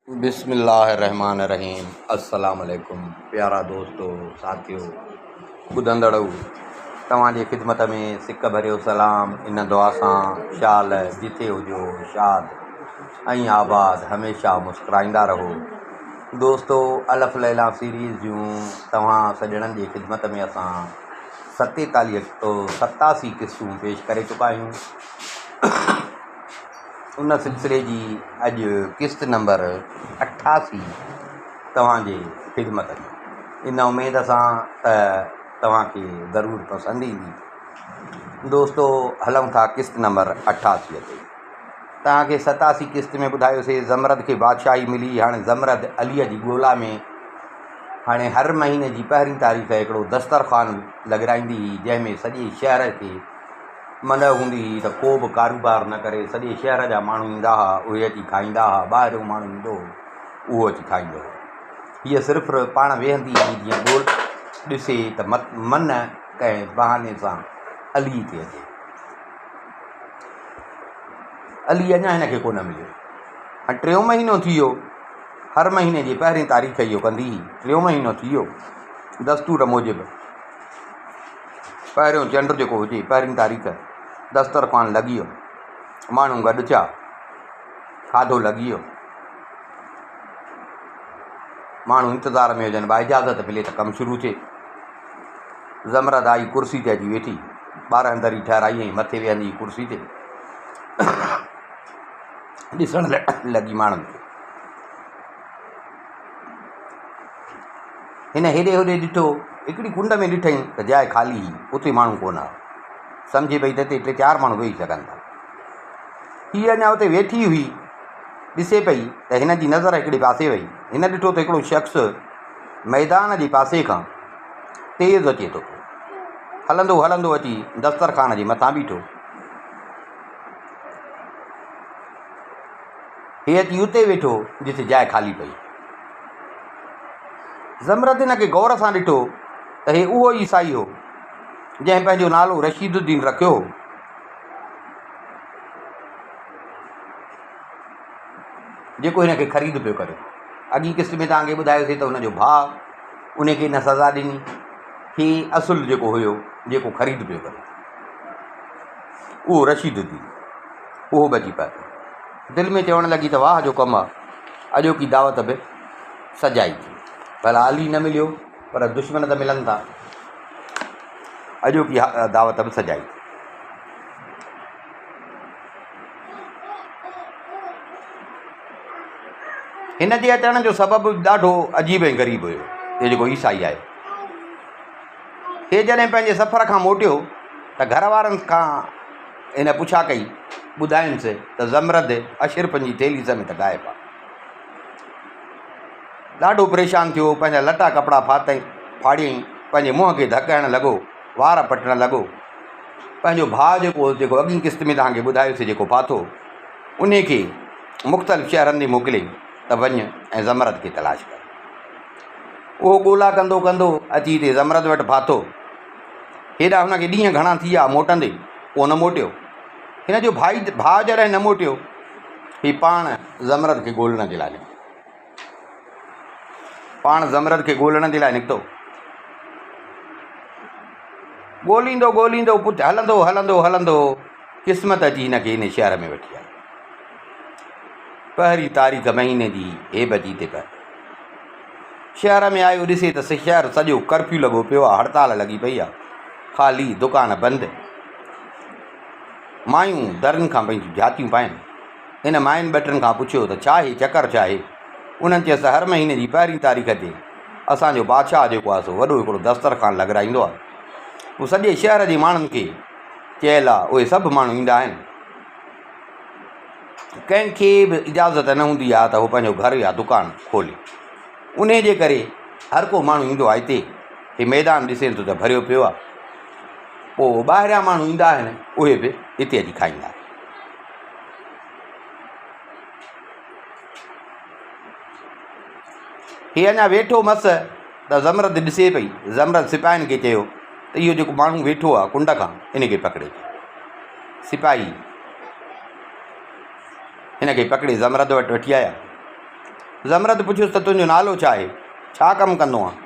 बिस्मिल्लाहिर्रहमानिर्रहीम। अस्सलाम वालेकुम प्यारा दोस्तों साथियों ॿुधंदड़ो तव्हांजे ख़िदमत में सिक भरियो सलाम। इन दुआ सां शाल जिथे हुजो शाद ऐं आबाद हमेशह मुस्कुराईंदा रहो। दोस्तों अलफ़ लैला सीरीज़ जूं तव्हां सॼणनि जी ख़िदमत में असां 87 क़िस्तूं पेश करे चुका आहियूं। उन सिलसिले जी अॼु क़िस्त नंबर 88 तव्हांजे ख़िदमत में। इन उमेद सां त तव्हांखे ज़रूरु पसंदि ईंदी। दोस्तो हलूं था क़िस्त नंबर 88 ते। तव्हांखे 87 क़िस्त में ॿुधायोसीं ज़मरद खे बादशाही मिली। हाणे ज़मरद अलीअ जी ॻोल्हा में हाणे हर महीने जी पहिरीं तारीख़ हिकिड़ो दस्तरख़ान लॻाईंदी हुई, जंहिंमें सॼे शहर खे मन हूंदी हुई त को बि कारोबार न करे, सॼे शहर जा माण्हू ईंदा हुआ, उहे अची खाईंदा हुआ। ॿाहिरियों माण्हू ईंदो हुओ, उहो अची खाईंदो हुओ। हीअ सिर्फ़ु पाण वेहंदी हुई जीअं ॻोल्ह ॾिसे त मन कंहिं बहाने सां अली ते अचे। अली अञा हिनखे कोन मिलियो। हाणे 3 महीनो थी वियो, हर महीने जी पहिरीं तारीख़ इहो कंदी हुई। 3 महीनो थी वियो, दस्तूर मूजिबि पहिरियों चंड जेको हुजे पहिरीं तारीख़ दस्तरख़ान लॻी वियो, माण्हू गॾु थिया, खाधो लॻी वियो, माण्हू इंतज़ार में हुजनि, इजाज़त मिले त कमु शुरू थिए। ज़मरद आई कुर्सी ते अची वेठी, 12 दरी ठहिराई ऐं मथे वेहंदी कुर्सी ते ॾिसण लॻी माण्हुनि खे। हिन हेॾे होॾे ॾिठो, हिकिड़ी कुंड में ॾिठई त जाइ ख़ाली हुई, उते माण्हू कोन हुआ। सम्झे पई त हिते 3-4 माण्हू वेही सघनि था। हीअ अञा उते वेठी हुई, ॾिसे पई त हिन जी नज़र हिकिड़े पासे वई। हिन ॾिठो त हिकिड़ो शख़्स मैदान जे पासे खां तेज़ अचे थो, हलंदो हलंदो अची दस्तरख़ान जे मथां बीठो। हे अची उते वेठो जिते जाइ ख़ाली पई। ज़मरद हिन खे गौर सां ॾिठो त हे उहो ईसाई हो जंहिं पंहिंजो नालो रशीदुद्दीन रखियो हो। जेको हिन खे ख़रीद पियो करे। अॻी क़िस्त में तव्हांखे ॿुधायोसीं त हुनजो भाउ उनखे इन सज़ा ॾिनी। ही असुल जेको हुयो, जेको ख़रीद पियो करे, उहो रशीदुद्दीन, उहो बची पियो। दिलि में चवणु लॻी त वाह जो कमु आहे, अॼोकी दावत बि सजाई थी। भला अली न मिलियो पर दुश्मन त मिलनि था, अॼोकी दावत बि सजाई। हिन जे अचण जो सबबु ॾाढो अजीब ऐं ग़रीब हुयो। इहो जेको ईसाई आहे, हे जॾहिं पंहिंजे सफ़र खां मोटियो त घर वारनि खां हिन पुछा कई, ॿुधाइनिसि त ज़मरद अशरफनि जी थेली समेत गाइबु आहे। ॾाढो परेशान थियो, पंहिंजा लटा कपिड़ा फाड़ियईं, पंहिंजे मुंहं खे धकाइणु लॻो, वार पटणु लॻो। पंहिंजो भाउ जेको अॻी क़िस्त में तव्हांखे ॿुधायोसीं जेको फाथो, उन खे मुख़्तलिफ़ शहरनि में मोकिलियईं त वञु ऐं ज़मरद खे तलाश कर। उहो ॻोल्हा कंदो कंदो अची हिते ज़मरद वटि फाथो। हेॾा हुनखे ॾींहं घणा थी विया मोटंदे, पोइ न मोटियो। हिन जो भाउ जॾहिं न मोटियो, हीउ पाण ज़मरद खे ॻोल्हण जे लाइ निकितो। पाण ज़मरद खे ॻोल्हण जे लाइ निकितो। ॻोल्हींदो ॻोल्हींदो हलंदो हलंदो हलंदो क़िस्मत अची हिन खे हिन शहर में वठी आई। पहिरीं तारीख़ महीने जी हे बची ते पियो। शहर में आयो, ॾिसे त शहर सॼो कर्फ्यू लॻो पियो आहे, हड़ताल लॻी पई आहे, ख़ाली दुकान बंदि। मायूं दरनि खां पंहिंजूं जातियूं पाइनि। हिन मायुनि 2-3 खां पुछियो त छा आहे, चकर छा आहे? उन्हनि चयसि हर महीने जी पहिरीं तारीख़ ते असांजो बादशाह जेको आहे सो वॾो हिकिड़ो दस्तरख़ान लॻाईंदो आहे। उहो सॼे शहर जे माण्हुनि खे चयल आहे, उहे सभु माण्हू ईंदा आहिनि। कंहिंखे बि इजाज़त न हूंदी आहे त उहो पंहिंजो घर या दुकानु खोले। उन जे करे हर को माण्हू ईंदो आहे हिते। हे मैदान ॾिसे थो त भरियो पियो आहे। पोइ ॿाहिरियां माण्हू ईंदा आहिनि, उहे बि हिते अची खाईंदा आहिनि। हे अञा वेठो मस त ज़मरद ॾिसे पई। ज़मरद सिपाहियुनि खे चयो त इहो जेको माण्हू वेठो आहे कुंड खां, इन खे पकिड़े। सिपाही हिन खे पकिड़े ज़मरद वटि वठी आया। ज़मरद पुछियुसि त तुंहिंजो नालो छा आहे, छा कमु कंदो आहे,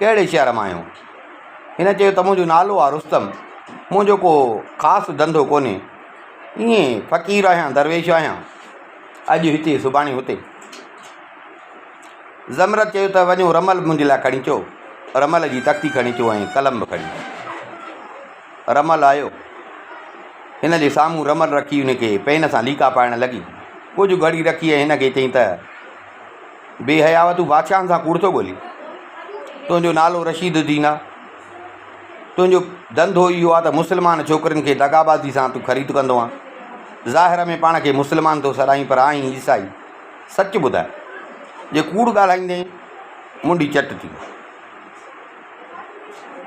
कहिड़े शहर मां आहियो? हिन चयो त मुंहिंजो नालो आहे रुस्तम, मुंहिंजो को ख़ासि धंधो कोन्हे, ईअं फ़क़ीर आहियां, दरवेश आहियां, अॼु हिते सुभाणे हुते। ज़मरद चयो त वञो रमल मुंहिंजे लाइ खणी अचो, रमल जी तख़्ती खणी अचो ऐं कलम बि खणी। रमल आयो, हिन जे साम्हूं रमल रखी हुनखे पेन सां लीका पाइण लॻी। कुझु घड़ी रखी ऐं हिन खे चई त बेहयाव तूं बादशाहनि सां कूड़ थो ॻोल्ही, तुंहिंजो नालो रशीद उद्दीन आहे, तुंहिंजो धंधो इहो आहे त मुस्लमान छोकिरियुनि खे दगाबाज़ी सां तूं ख़रीद कंदो आहे, ज़ाहिर में पाण खे मुस्लमान थो सॾाई पर आहीं ईसाई, सच ॿुधाए, जे कूड़ ॻाल्हाईंदे मुंडी चट थी।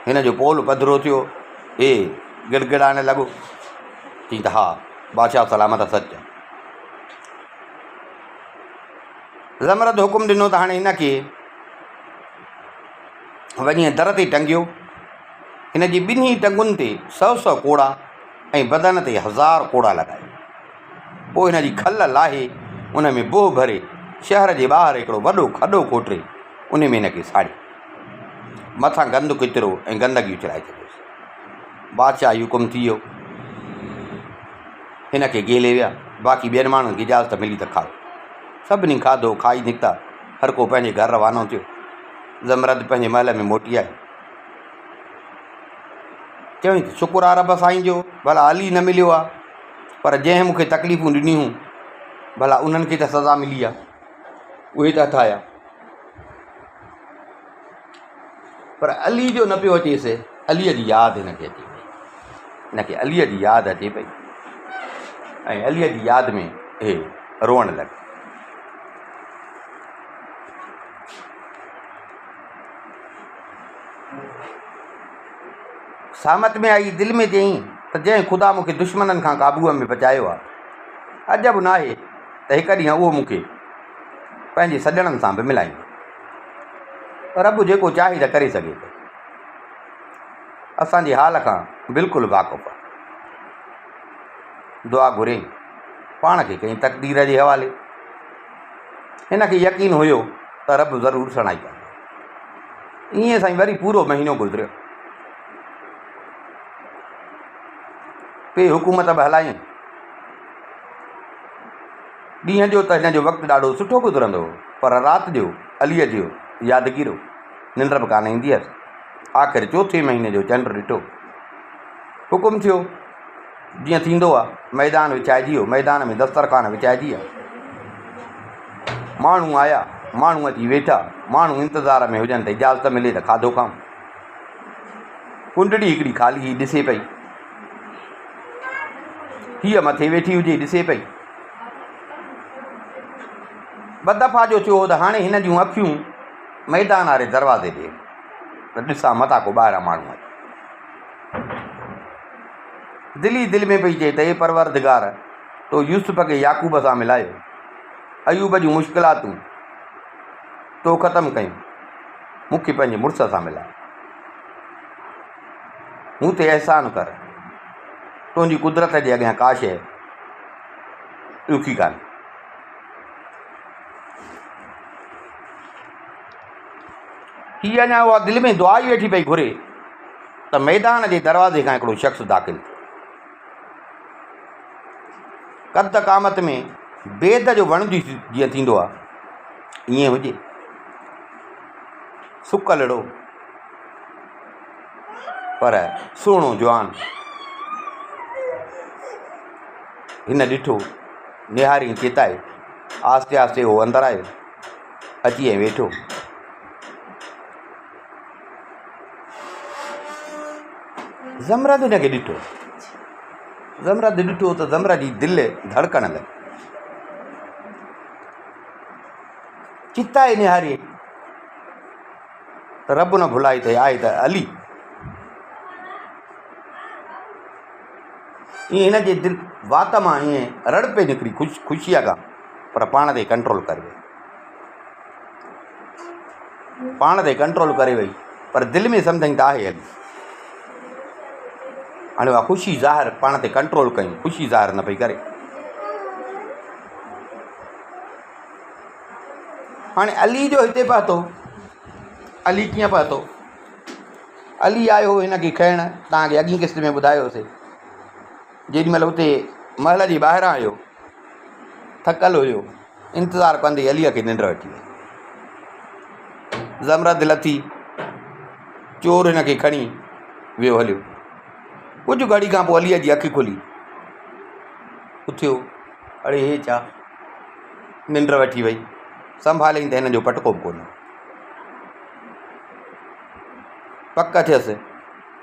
हिन जो पोल पधिरो थियो, हे गिड़गिड़ाइण लॻो, चई त हा बादशाह सलामत सच। ज़मरद हुकुम ॾिनो त हाणे हिन खे वञी दर ते टंगियो, हिन जी ॿिन्ही टंगुनि ते 100 कोड़ा ऐं बदन ते 1000 कोड़ा लॻाए। पोइ हिन जी खल लाहे उन में बोह भरे शहर जे ॿाहिरि हिकिड़ो वॾो खॾो खोटे उन में हिन खे साड़ी, मथां गंदु किचिरो ऐं गंदगी उछलाए छॾियोसि। बादशाह जी हुकुम थी वियो, हिन खे गेले विया। बाक़ी ॿियनि माण्हुनि खे इजाज़त मिली त खाओ। सभिनी खाधो, खाई निकिता, हर को पंहिंजे घर रवानो थियो। ज़मरद पंहिंजे महल में मोटी आयो, चवई त शुक्र आहे रब साईं जो, भला अली न मिलियो आहे, पर जंहिं मूंखे तकलीफ़ूं ॾिनियूं भला उन्हनि खे त सज़ा मिली आहे, उहे त हथाया, पर अली जो न पियो अचेसि। अलीअ जी यादि हिनखे अचे पई, हिनखे अलीअ जी यादि अचे पई ऐं अलीअ जी यादि में हे रोअण लॻो। सामत में आई, दिलि में चयईं त जंहिं ख़ुदा मूंखे दुश्मननि खां काबूअ में बचायो आहे, अजब न आहे त हिकु ॾींहुं उहो मूंखे पंहिंजे सॼणनि सां बि मिलाईंदो। रब जेको चाहे त करे सघे थो, असांजे हाल खां बिल्कुलु वाक़ुफ़ु आहे। दुआ घुरियईं, पाण खे कई तक़दीर जे हवाले। हिन खे यकीन हुयो त रब ज़रूरु सणाई कंदो। ईअं साईं वरी पूरो महीनो गुज़रियो, पे हुकूमत बि हलायूं। ॾींहं जो त हिन जो वक़्तु ॾाढो सुठो गुज़रंदो हो, पर राति जो अलीअ जो यादगिरो, निंड बि कान ईंदी हुअसि। आख़िर चौथे महीने जो चंड ॾिठो, हुकुम थियो जीअं थींदो आहे, मैदान विछाइजी वियो। मैदान में दस्तरखान विछाइजी विया, माण्हू आया, माण्हू अची वेठा, माण्हू इंतज़ार में हुजनि त इजाज़त मिले त खाधो खाऊं। कुंडड़ी हिकिड़ी ख़ाली ही ॾिसे पई, हीअ मथे वेठी हुजे ॾिसे पई। ॿ दफ़ा जो थियो त हाणे हिन जूं अखियूं मैदान वारे दरवाज़े ॾे त ॾिसां मथां को ॿाहिरां माण्हू आहे। दिलि ई दिलि में पई चए त हे परवरदिगार, तो यूसुफ खे याकूब सां मिलायो, अयूब जूं मुश्किलातूं तो ख़तमु कयूं, मूंखे पंहिंजे मुड़ुस सां मिलायो, मूं ते अहसान कर। तुंहिंजी कुदरत जे अॻियां का शइ ॾुखी कान्हे। हीअ अञा उहा दिलि में दुआ ई वेठी पई घुरे त मैदान जे दरवाज़े खां हिकिड़ो शख़्स दाख़िल थियो। कद क़ामत में बेद जो वण जीअं थींदो आहे ईअं हुजे, सुकलड़ो पर सुहिणो जवान। हिन ॾिठो, निहारी चेताए, आस्ते आस्ते उहो अंदरि आयो, अची ऐं वेठो। ज़मरद हिनखे ॾिठो, ज़मरद ॾिठो त ज़मरद जी दिलि धड़कण लॻी। चिताए निहारी त रब न भुलाई त आहे त अली। ईअं हिन जे दिलि वात मां ईअं रड़ पे निकिरी ख़ुशीअ खां, पर पाण ते कंट्रोल करे वई, पाण ते कंट्रोल करे वई, पर दिलि में सम्झई त आहे अली। हाणे उहा ख़ुशी ज़ाहिर पाण ते कंट्रोल कयूं, ख़ुशी ज़ाहिर न पई करे। हाणे अली जो हिते पहुतो, अली कीअं पहुतो? अली आयो हिन खे खणणु, तव्हांखे अॻी क़िस्त में ॿुधायोसीं। जेॾीमहिल उते महल जे ॿाहिरां आयो, थकल हुयो, इंतज़ारु कंदे अलीअ खे निंड अची वई। ज़मरद लथी, चोर हिन खे खणी वियो हलियो। कुझु घड़ी खां पोइ अलीअ जी अखि खुली, उथियो, अड़े हे छा, निंड वठी वई। संभालियईं त हिन जो पटको बि कोन। पक थियसि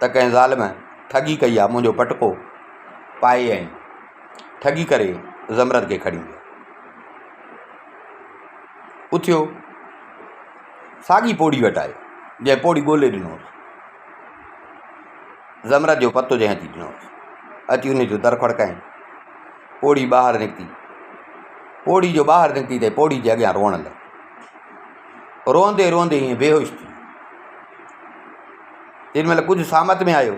त कंहिं ज़ालिम ठगी कई आहे, मुंहिंजो पटको पाए ऐं ठगी करे ज़मरद खे खणी वियो। उथियो, साॻी पोड़ी वटि आयो, जंहिं पोड़ी ॻोल्हे ॾिनोसि। ज़मरद जो पतो जंहिं अची ॾिनोसि, अची उन जो दर खड़काईं। पोड़ी ॿाहिरि निकिती। पोड़ी जो ॿाहिरि निकिती त पोड़ी जे अॻियां रोअण लॻी। रोअंदे रोअंदे ईअं बेहोश थी। जेॾीमहिल कुझु सामत में आयो,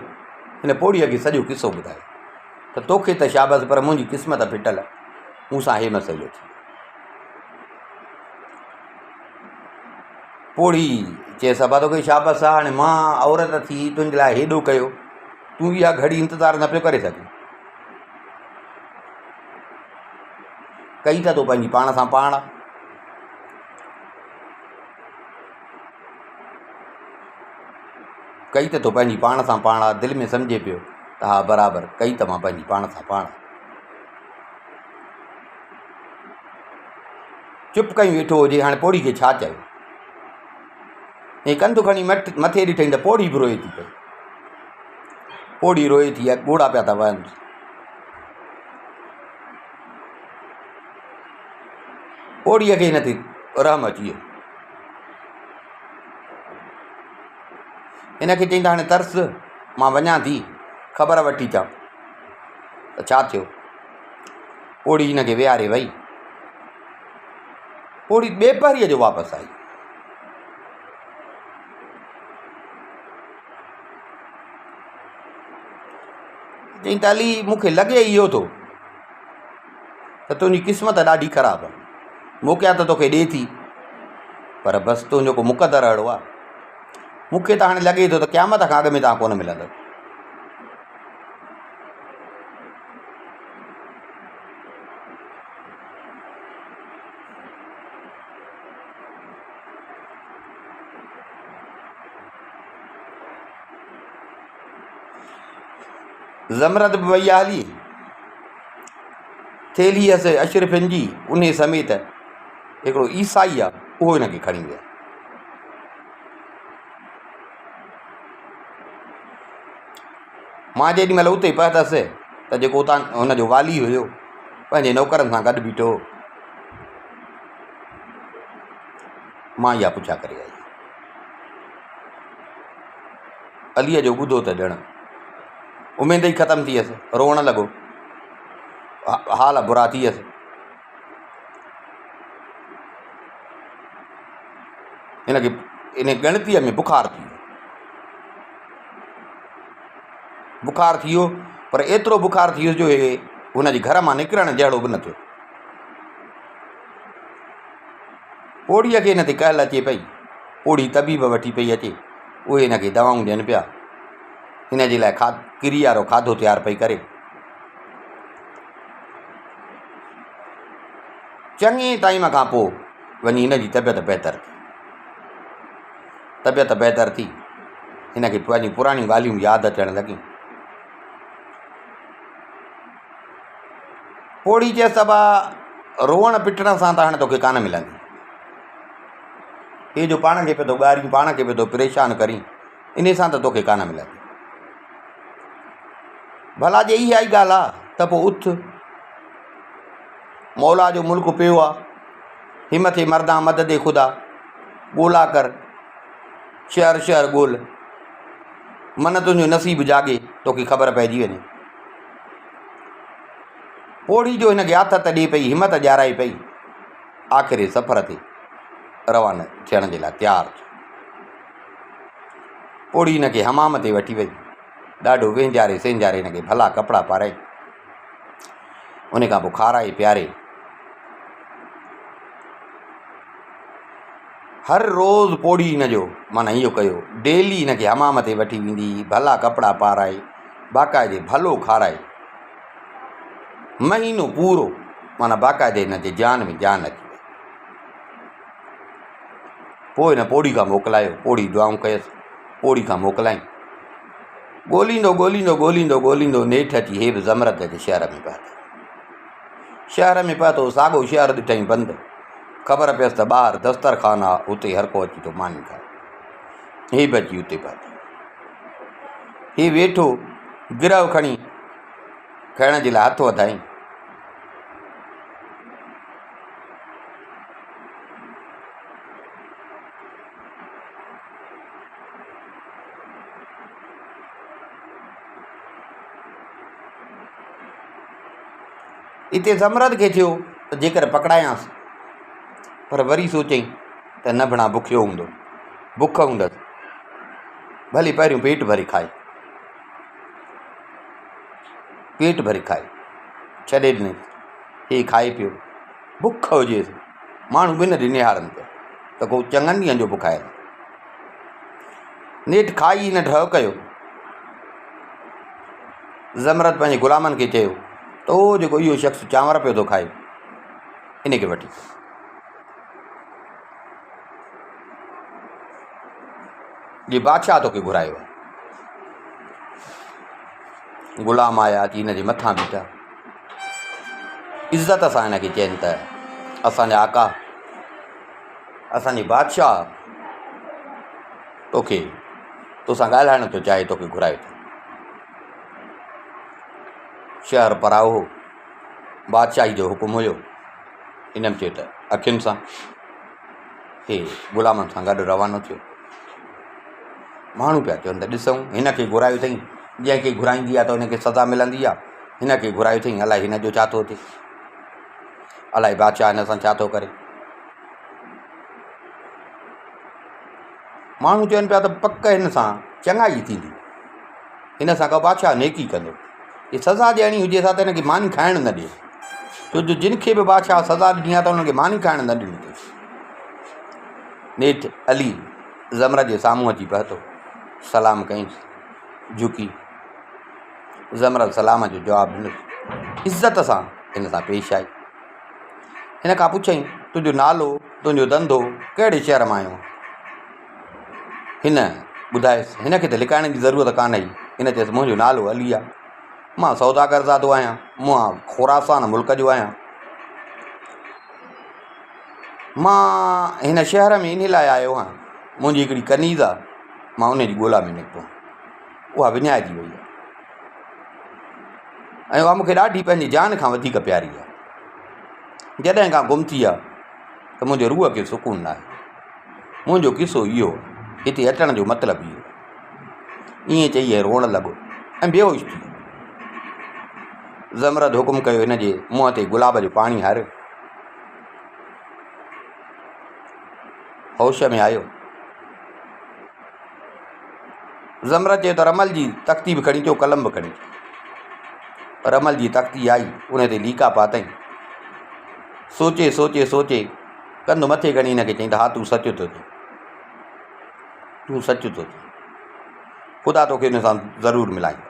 हिन पोड़ीअ खे सॼो किसो ॿुधायो त तोखे त शाबस, पर मुंहिंजी क़िस्मत फिटल, मूंसां हे मसइलो थी। पोड़ी चएसि, अबा तोखे शाबस आहे, हाणे मां औरत थी तुंहिंजे लाइ हेॾो कयो, तूं इहा घड़ी इंतज़ारु न पियो करे सघीं। कई त तो पंहिंजी पाण सां पाण। कई त तो पंहिंजी पाण सां पाण, दिलि में सम्झे पियो त हा बराबरि कई त मां पंहिंजी पाण सां पाण। चुप कई वेठो हुजे, हाणे पोड़ी खे छा चयो? ऐं कंधु खणी मथे ॾिठईं त पोड़ी बि रोए थी पई। पोड़ी रोए थी, ॻोड़ा पिया था वहनि। पोड़ीअ खे हिन ते रहम अची वियो। हिन खे चईं त हाणे तरस, मां वञा थी, ख़बर वठी अचां त छा थियो। पोड़ी हिन खे विहारे वई। पोड़ी ॿेपहरीअ जो वापसि आई। चईं त अली, मूंखे लॻे इहो थो त तुंहिंजी क़िस्मत ॾाढी ख़राबु आहे। मोकिलिया त तोखे ॾिए थी, पर बसि तुंहिंजो को मुक़दरु अहिड़ो आहे। मूंखे त हाणे लॻे थो त क़यामत खां अॻु में तव्हां कोन मिलंदव। ज़मरद बि वई आहे हली, थेली हुअसि अशरफिन जी, उन समेत हिकिड़ो ईसाई आहे, उहो हिन खे खणी वियो। मां जेॾीमहिल उते पहुतसि त जेको उतां हुनजो वाली हुयो, पंहिंजे नौकरनि सां गॾु बीठो। मां इहा पुछा करे आई। अलीअ जो ॿुधो त ॼण उमेद ई ख़तमु थी वियसि, रोअण लॻो, हाल बुरा थी वियसि। हिनखे इन ॻणतीअ में बुखार थी वियो। बुखार थी वियो, पर एतिरो बुखार थी वियो जो हे हुनजे घर मां निकिरण जहिड़ो बि न थियो। पोड़ीअ खे हिन ते कहल अचे पई। पोड़ी तबीब वठी पई अचे, उहे हिन खे दवाऊं ॾियनि पिया। हिन जे लाइ किरी वारो खाधो तयारु पई करे। चङे टाइम खां पोइ वञी हिन जी तबियत बहितर थी। हिन खे पंहिंजी पुराणी ॻाल्हियूं यादि अचणु लॻियूं। पोड़ी चएसि, अबा रोअण पिटण सां त हाणे तोखे कान मिलंदी। हे जो पाण खे पियो थो ॻारी, पाण खे पियो थो परेशान करी, इन सां त तोखे कान मिलंदी। भला जे इहा ई ॻाल्हि आहे त पोइ उथ, मौला जो मुल्क पियो आहे, हिमथे मर्दा मदद ख़ुदा, ॻोल्हा कर, शहर शहर ॻोल्ह, मन तुंहिंजो नसीबु जाॻे, तोखे ख़बर पइजी वञे। पोड़ी जो हिन खे हथ त ॾिए पई, हिमत ॾियाराए पई, आख़िर सफ़र ते रवाना थियण जे लाइ तयारु थियो। पोड़ी हिन खे हमाम ते वठी वई, ॾाढो वेंजारे सेंजारे हिन खे भला कपिड़ा पाराए, उन खां पोइ खाराए प्यारे हर रोज़ु पोड़ी हिन जो माना इहो कयो, डेली हिनखे हमाम ते वठी वेंदी, भला कपिड़ा पाराए, बाक़ाइदे भलो खाराए, महीनो पूरो माना बाक़ाइदे हिन जे जान में जान अची वई। पोइ हिन पोड़ी खां मोकिलायो, पोड़ी दुआऊं कयसि, पोड़ी खां मोकिलाईं। ॻोल्हींदो ॻोल्हींदो ॻोल्हींदो ॻोल्हींदो नेठि अची हे बि ज़मरत जे शहर में पहुतो। शहर में पहुतो, साॻियो शहर ॾिठईं बंदि। ख़बर पियसि त ॿाहिरि दस्तरखान आहे, उते हर को अची थो मानी खाए। हे बि अची उते पहुतो। हे वेठो गिरह खणी खाइण जे लाइ हथु वधाईं। इते ज़मरत खे थियो त जेकर पकड़ायांसि, पर वरी सोचईं त न बणा बुखियो हूंदो, बुख हूंदसि, भली पहिरियों पेट भरे खाए, पेट भरे खाए, छॾे ॾिनईं। हे खाए पियो, बुख हुजेसि, माण्हू बि न निहारनि पिया त को चङनि ॾींहंनि जो बुखायल। नेठि खाई हिन ढह कयो। ज़मरत पंहिंजे ग़ुलामनि खे चयो त उहो जेको इहो शख़्स चांवर पियो थो खाए, इन खे वठी जे बादशाह तोखे घुरायो आहे। ग़ुलाम आया अची हिन जे मथां बीठा, इज़त सां हिन खे चइनि त असांजा आका, असांजे बादशाह तोखे तोसां ॻाल्हाइण थो चाहे, तोखे घुरायो थो। शहर पराओ हो, बादशाही जो हुकुम हुयो। इन्हनि चयो त अखियुनि सां हे ग़ुलामनि सां गॾु रवानो थियो। माण्हू पिया चवनि त ॾिसूं, हिन खे घुरायो अथई, जंहिंखे घुराईंदी आहे त हुनखे सज़ा मिलंदी आहे, हिन खे घुरायो अथई, अलाए हिन जो छा थो थिए, अलाए बादशाह हिन सां छा थो करे। माण्हू चवनि पिया त पक हिन सां चङाई थींदी, हिन सां का बादशाह नेकी कंदो। ये सज़ा ॾियणी हुजे हा त हिनखे मानी खाइण न ॾिए, छो जो जिन खे बि बादशाह सज़ा ॾिनी आहे त हुनखे मानी खाइण न ॾिनी अथई। नेठि अली ज़मरत जे साम्हूं अची पहुतो, सलाम कयईंसि, झुकी। ज़मरत सलाम जो जवाबु ॾिनो, इज़त सां हिन सां पेश आई। हिन खां पुछईं, तुंहिंजो नालो, तुंहिंजो धंधो, कहिड़े शहर मां आयो? हिन ॿुधायसि। हिन खे त लिकाइण जी ज़रूरत कान हुई। हिन चयसि, मुंहिंजो नालो अली आहे, मां सौदागर ज़ादो आहियां, मां खुरासान मुल्क जो आहियां। मां हिन शहर में इन लाइ आयो आहियां, मुंहिंजी हिकिड़ी कनीज़ आहे, मां उन जी ॻोल्हा में निकितो, उहा विञाइजी वई आहे ऐं उहा मूंखे ॾाढी पंहिंजी जान खां वधीक प्यारी आहे। जॾहिं खां गुम थी आहे त मुंहिंजे रूह खे सुकून न आहे। मुंहिंजो किसो इहो, हिते अचण जो मतिलबु इहो। ईअं चई ऐं रोअण लॻो ऐं बेहोश थी वियो। ज़मरत हुकुम कयो, हिन जे मुंहं ते गुलाब जो पाणी हर। होश में आयो। ज़मरत चयो त रमल जी तख़्ती बि खणी अचो, कलम बि खणी अचो। रमल जी तख़्ती आई, उन ते लीका पातईं। सोचे सोचे सोचे कंधु मथे खणी हिन खे चईं त हा तूं सच थो चई, तूं सच थो चई, ख़ुदा तोखे हिन सां ज़रूरु मिलाईंदो,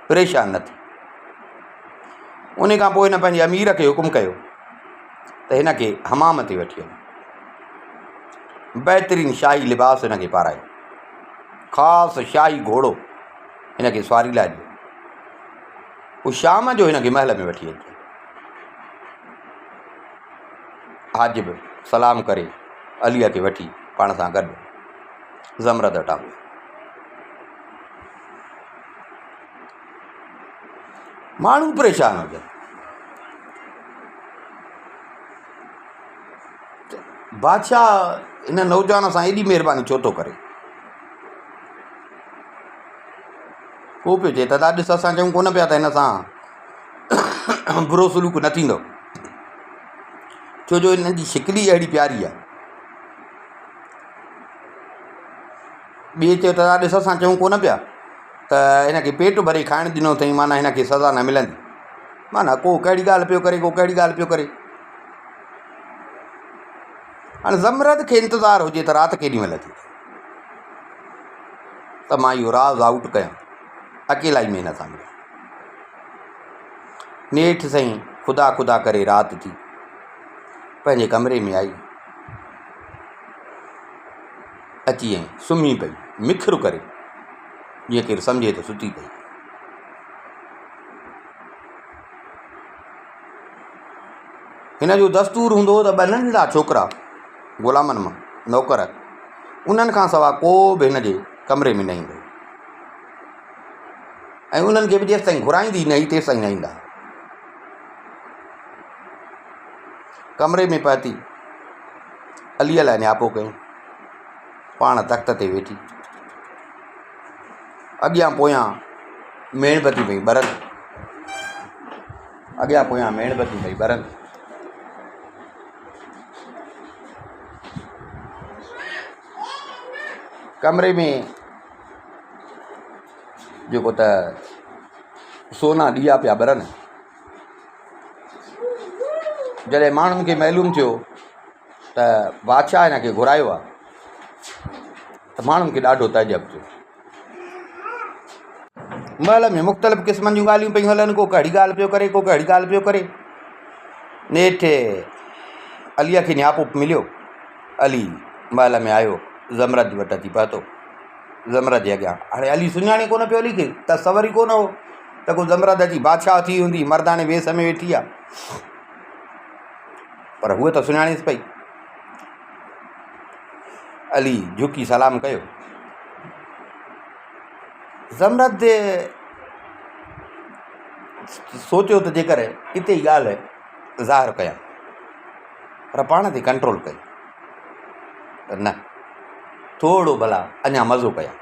परेशान न थी। उन खां पोइ हिन पंहिंजे अमीर खे हुकुम कयो त हिन खे हमाम ते वठी वञो, बहितरीनु शाही लिबास हिन खे पारायो, ख़ासि शाही घोड़ो हिन खे सवारी लाइ ॾियो। पोइ शाम जो हिन खे महल में वठी अचे। हाजिब सलाम करे अलीअ खे वठी पाण सां गॾु ज़मरत वटां वियो। माण्हू परेशान हुजनि, बादशाह हिन नौजवान सां एॾी महिरबानी छो थो करे? को पियो चए त ॾिस, असां चऊं कोन पिया त हिन सां बुरो सलूक न थींदो, छो जो हिन जी शिकिली अहिड़ी प्यारी आहे। ॿिए चयो त ॾिस, असां चऊं कोन पिया त हिन खे पेट भरे खाइणु ॾिनो अथई, माना हिन खे सज़ा न मिलंदी, माना को कहिड़ी ॻाल्हि पियो करे, को कहिड़ी ॻाल्हि पियो करे। हाणे ज़मरद खे इंतज़ारु हुजे त राति केॾी महिल थी त मां इहो राज़ आउट कयां, अकेलाई में न सां मिलिया। नेठि साईं ख़ुदा ख़ुदा करे राति थी, पंहिंजे कमरे में आई, अची ऐं सुम्ही पई मिखिर करे, जीअं केरु सम्झे त सुती पई। हिन जो दस्तूर हूंदो त ॿ नंढड़ा छोकिरा ग़ुलामनि मां नौकर, उन्हनि खां सवाइ को बि हिन जे कमरे में न ईंदो, ऐं उन्हनि खे बि जेसि ताईं घुराईंदी न ई तेसि ताईं न ईंदा। कमरे में पहुती, अलीअ लाइ नियापो कयूं, पाण तख़्त ते वेठी, अॻियां पोयां मेणबती पई ॿरनि, अॻियां पोयां मेणबती पई ॿरनि। कमरे में जेको त सोना ॾीआ पिया ॿरनि, जॾहिं माण्हुनि खे मालूम थियो त बादशाह हिन खे घुरायो आहे त माण्हुनि खे ॾाढो तइजब थियो। महल में मुख़्तलिफ़ क़िस्मनि जूं ॻाल्हियूं पियूं हलनि, को कहिड़ी ॻाल्हि पियो करे, को कहिड़ी ॻाल्हि पियो करे। नेठि अलीअ खे नियापो मिलियो, अली महल में आयो, ज़मरद वटि अची पहुतो, ज़मरद जे अॻियां। हाणे अली सुञाणे कोन पियो अली खे, तसवर ई कोन हो त को ज़मरद अची बादशाह थी हूंदी, मर्दाने वेस में वेठी आहे, पर हूअ त सुञाणीसि पई। अली झुकी सलाम कयो। ज़मरद सोचियो त जेकर हिते ई ॻाल्हि ज़ाहिर कयां, पर पाण ते कंट्रोल कई त न, थोरो भला अञा मज़ो कयां,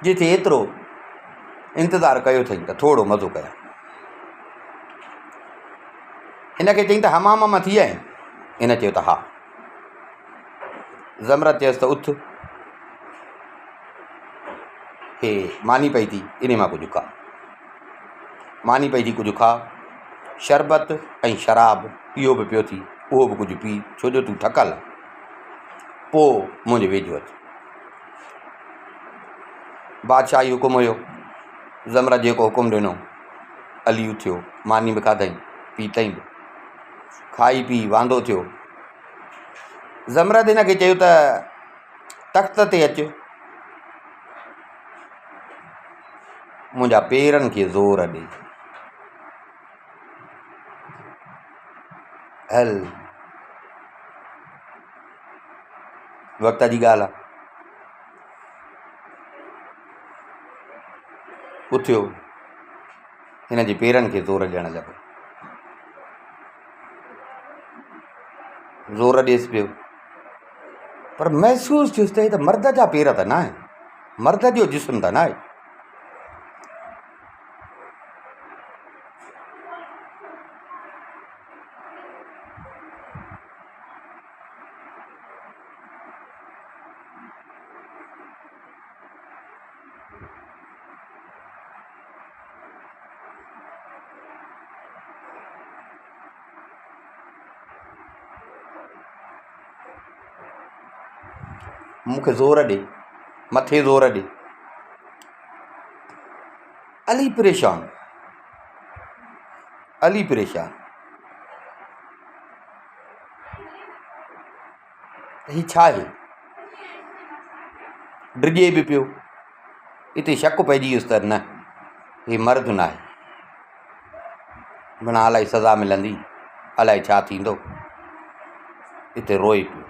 जिथे एतिरो इंतज़ारु कयो अथई त थोरो मज़ो कयां। हिन खे चई त हमाम मां थी आहीं? हिन चयो त हा। ज़मरद चयसि त उथ, हे मानी पई थी, इन मां कुझु खा, मानी पई थी कुझु खा, शरबत ऐं शराब इहो बि पियो थी, उहो बि कुझु पी, छो जो तूं थकल, पोइ मुंहिंजे वेझो अच। बादशाही हुकुम हुयो, ज़मरद जेको हुकुम ॾिनो, अली उथियो, मानी बि खाधई, पीतई बि, खाई पी वांदो थियो। ज़मरद हिन खे चयो त तख़्त ते अच, मुंहिंजा पेरनि खे ज़ोर ॾे, हल वक़्त जी ॻाल्हि आहे। उथियो, हिन जे पेरनि खे ज़ोर ॾियणु लॻो, ज़ोर ॾेसि पियो, पर महसूसु थियुसि त हे त मर्द जा पेर त न आहिनि, मर्द जो जिस्म त न आहे। मूंखे ज़ोर ॾे, मथे ज़ोर ॾे। अली परेशान, अली परेशान, हीउ छा आहे? डिॼे बि पियो, हिते शक पइजी वियुसि त न, हीउ मर्द न आहे, माना अलाए सज़ा मिलंदी, अलाए छा थींदो, हिते रोए पियो।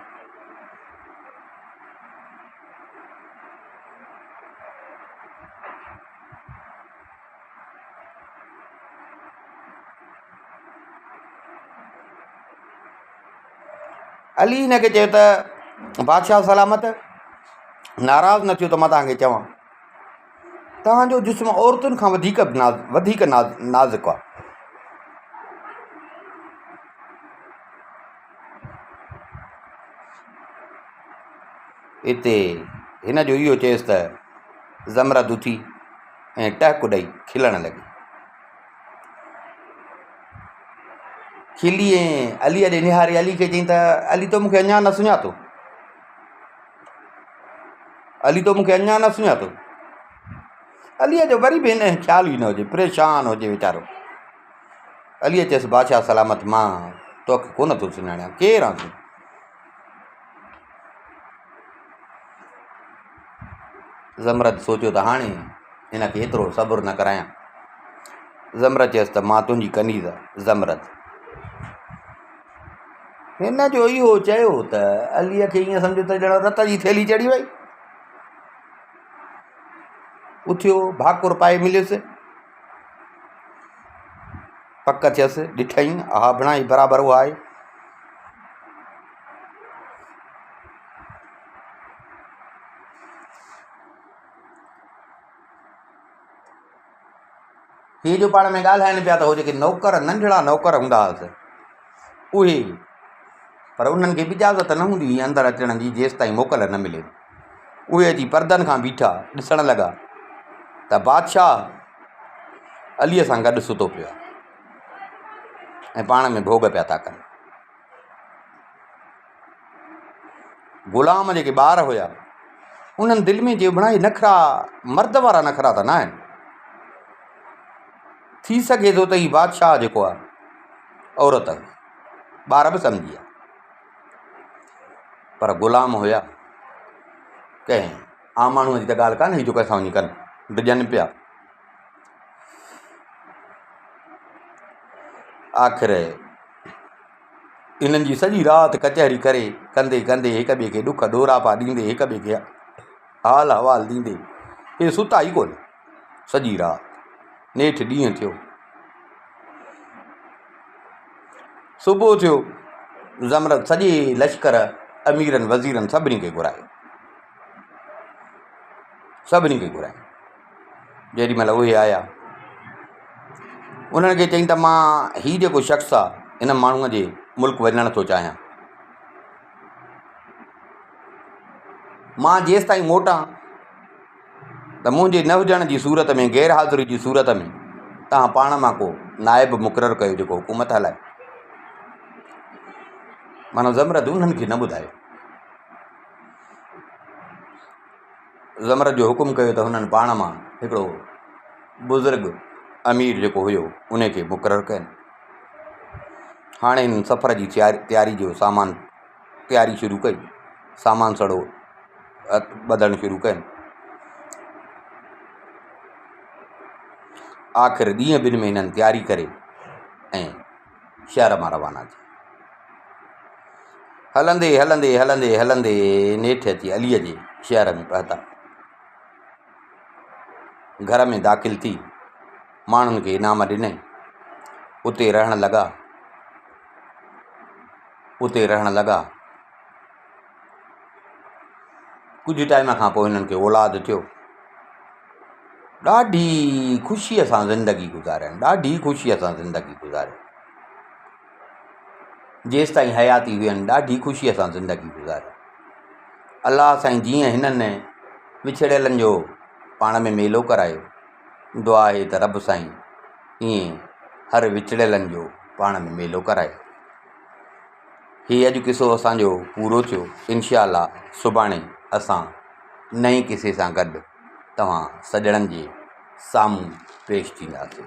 अली हिन खे चयो त बादशाह सलामत, नाराज़ न थियो त मां तव्हांखे चवां, तव्हांजो जिस्म औरतुनि खां वधीक नाज़ुक आहे। हिते हिन जो इहो चयसि त ज़मरद उथी ऐं टहक ॾेई खिलणु लॻी, खिली ऐं अलीअ ॾे निहारे अली खे चई त अली तो मूंखे अञा न सुञातो, अली तो मूंखे अञा न सुञातो। अलीअ जो वरी बि हिन ख़्यालु ई न हुजे, परेशान हुजे वीचारो। अलीअ चयसि बादशाह सलामत, मां तोखे कोन थो सुञाणियां, केरु आहे तूं? ज़मरत सोचियो त हाणे हिन खे एतिरो सब्र न करायां। ज़मरत चयसि त मां तुंहिंजी कनीज़ ज़मरत। हिन जो इहो चयो त अलीअ खे ईअं सम्झो त ॼण रत जी थैली चढ़ी वई। उथियो, भाकुर पाए मिलियुसि, पक थियसि, ॾिठई, हा बणाई बराबरि उहा आहे। हीअ जो पाण में ॻाल्हाइनि पिया त हो जेके नौकर, नंढड़ा नौकर हूंदा हुअसि उहे, पर उन्हनि खे बि इजाज़त न हूंदी हुई अंदरि अचण जी जेसि ताईं मोकल न मिले। उहे अची परदनि खां बीठा ॾिसण लॻा त बादशाह अलीअ सां गॾु सुतो पियो आहे ऐं पाण में भोग पिया था कनि। ग़ुलाम जेके ॿार हुया उन्हनि दिलि में जे बणाई नखरा, मर्द वारा नखरा त न आहिनि। थी सघे थो त हीउ बादशाह जेको आहे औरत, ॿार बि सम्झी विया, पर ग़ुलाम हुया, कंहिं आम माण्हूअ जी त ॻाल्हि कान्हे जो कंहिंसां वञी कनि, डिॼनि पिया। आख़िर इन्हनि जी सॼी राति कचहरी करे कंदे कंदे हिक ॿिए खे ॾुख ॾोरापा ॾींदे, हिक ॿिए खे हाल अहवाल ॾींदे हे सुता ई कोन सॼी राति। नेठि ॾींहुं थियो, सुबुह थियो, ज़मरत सॼे लश्कर, अमीरनि वज़ीरनि सभिनी खे घुरायो, सभिनी खे घुरायो। जेॾीमहिल उहे आया, उन्हनि खे चई त मां हीउ जेको शख़्स आहे इन माण्हूअ जे मुल्क वञणु थो चाहियां, मां जेसि ताईं मोटां त मुंहिंजे न हुजण जी सूरत में, गैर हाज़िरी जी सूरत में तव्हां पाण मां को नाइब मुक़ररु कयो जेको हुकूमत हलाए। माना ज़मरत उन्हनि खे न ॿुधायो। ज़मरत जो हुकुम कयो त हुननि पाण मां हिकिड़ो बुज़ुर्ग अमीर जेको हुयो उन खे मुक़ररु कनि। हाणे हिन सफ़र जी तयारी जो सामान तयारी शुरू कई, सामान सड़ो ॿधणु शुरू कनि। आख़िर ॾींहं ॿिनि में हिननि तयारी करे ऐं शहर मां रवाना थिया। हलंदे हलंदे हलंदे हलंदे नेठि अची अलीअ जे शहर में पहुता। घर में दाख़िल थी, माण्हुनि खे इनाम ॾिनई, उते रहण लॻा, उते रहण लॻा। कुझु टाइम खां पोइ हिननि खे औलाद थियो। ॾाढी ख़ुशीअ सां ज़िंदगी गुज़ारियनि, ॾाढी ख़ुशीअ सां ज़िंदगी गुज़ारियनि। जेसि ताईं हयाती हुयनि ॾाढी ख़ुशीअ सां ज़िंदगी गुज़ारियनि। अलाह साईं जीअं हिननि विछड़ियलनि जो पाण में मेलो करायो, दुआ आहे त रब साईं ईअं हर विछड़ियलनि जो पाण में मेलो कराए। हीउ अॼु किसो असांजो पूरो थियो। इंशा अल्लाह सुभाणे असां नए किसे सां गॾु तव्हां सॼणनि जे साम्हूं पेश थींदासीं।